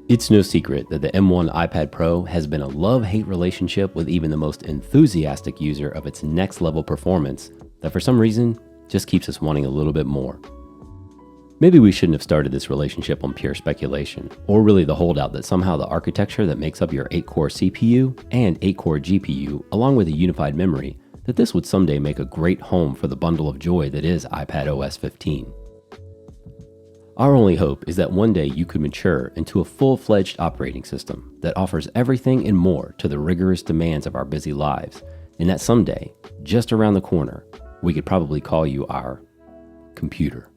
It's no secret that the M1 iPad Pro has been a love-hate relationship with even the most enthusiastic user of its next-level performance that for some reason just keeps us wanting a little bit more. Maybe we shouldn't have started this relationship on pure speculation, or really the holdout that somehow the architecture that makes up your 8-core CPU and 8-core GPU, along with a unified memory, that this would someday make a great home for the bundle of joy that is iPadOS 15. Our only hope is that one day you could mature into a full-fledged operating system that offers everything and more to the rigorous demands of our busy lives, and that someday, just around the corner, we could probably call you our computer.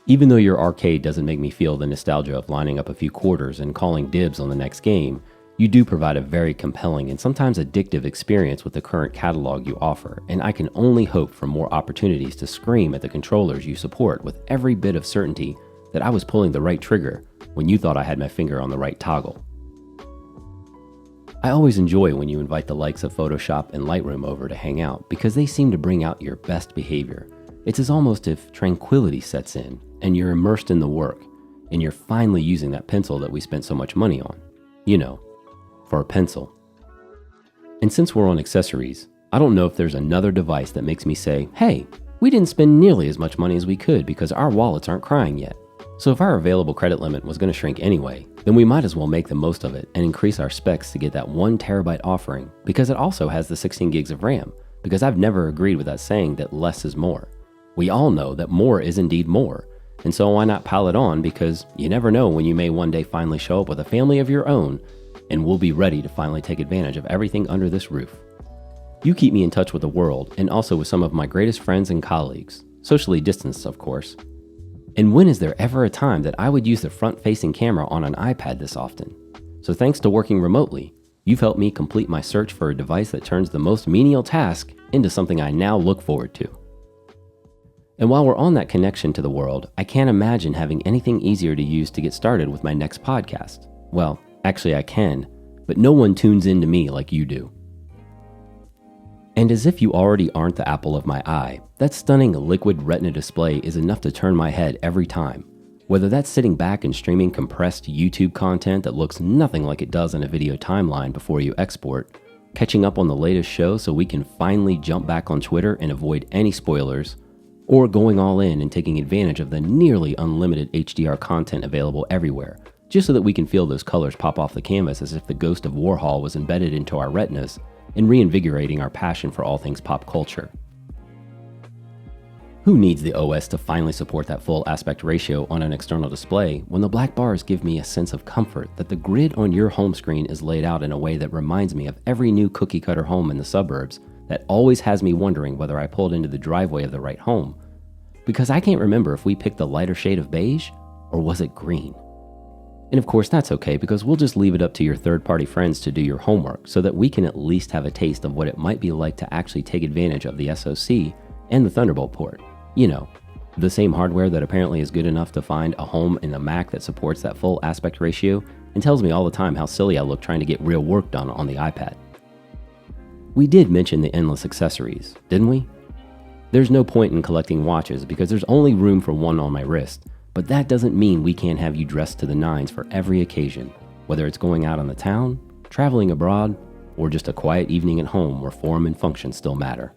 Even though your arcade doesn't make me feel the nostalgia of lining up a few quarters and calling dibs on the next game, you do provide a very compelling and sometimes addictive experience with the current catalog you offer, and I can only hope for more opportunities to scream at the controllers you support with every bit of certainty that I was pulling the right trigger when you thought I had my finger on the right toggle. I always enjoy when you invite the likes of Photoshop and Lightroom over to hang out because they seem to bring out your best behavior. It's as almost if tranquility sets in and you're immersed in the work and you're finally using that pencil that we spent so much money on. You know, for a pencil. And since we're on accessories, I don't know if there's another device that makes me say, hey, we didn't spend nearly as much money as we could because our wallets aren't crying yet. So if our available credit limit was going to shrink anyway, then we might as well make the most of it and increase our specs to get that 1 terabyte offering because it also has the 16 gigs of RAM, because I've never agreed with that saying that less is more. We all know that more is indeed more, and so why not pile it on, because you never know when you may one day finally show up with a family of your own and we'll be ready to finally take advantage of everything under this roof. You keep me in touch with the world and also with some of my greatest friends and colleagues, socially distanced of course. And when is there ever a time that I would use the front-facing camera on an iPad this often? So thanks to working remotely, you've helped me complete my search for a device that turns the most menial task into something I now look forward to. And while we're on that connection to the world, I can't imagine having anything easier to use to get started with my next podcast. Well, actually I can, but no one tunes in to me like you do. And as if you already aren't the apple of my eye, that stunning liquid retina display is enough to turn my head every time. Whether that's sitting back and streaming compressed YouTube content that looks nothing like it does in a video timeline before you export, catching up on the latest show so we can finally jump back on Twitter and avoid any spoilers, or going all in and taking advantage of the nearly unlimited HDR content available everywhere, just so that we can feel those colors pop off the canvas as if the ghost of Warhol was embedded into our retinas and reinvigorating our passion for all things pop culture. Who needs the OS to finally support that full aspect ratio on an external display when the black bars give me a sense of comfort that the grid on your home screen is laid out in a way that reminds me of every new cookie cutter home in the suburbs that always has me wondering whether I pulled into the driveway of the right home, because I can't remember if we picked the lighter shade of beige or was it green. And of course that's okay, because we'll just leave it up to your third-party friends to do your homework so that we can at least have a taste of what it might be like to actually take advantage of the SoC and the Thunderbolt port. You know, the same hardware that apparently is good enough to find a home in a Mac that supports that full aspect ratio and tells me all the time how silly I look trying to get real work done on the iPad. We did mention the endless accessories, didn't we? There's no point in collecting watches because there's only room for one on my wrist, but that doesn't mean we can't have you dressed to the nines for every occasion, whether it's going out on the town, traveling abroad, or just a quiet evening at home where form and function still matter.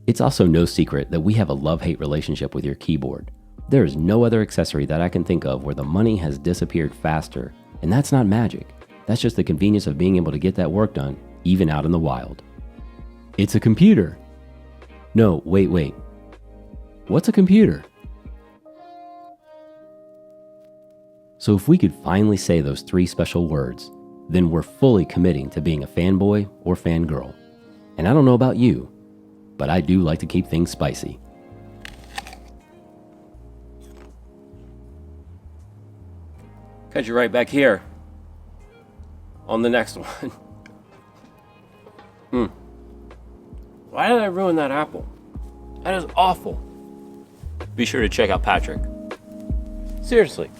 It's also no secret that we have a love-hate relationship with your keyboard. There is no other accessory that I can think of where the money has disappeared faster, and that's not magic. That's just the convenience of being able to get that work done, even out in the wild. It's a computer. No, wait. What's a computer? So if we could finally say those 3 special words, then we're fully committing to being a fanboy or fangirl. And I don't know about you, but I do like to keep things spicy. Catch you right back here on the next one. Why did I ruin that apple? That is awful. Be sure to check out Patrick. Seriously.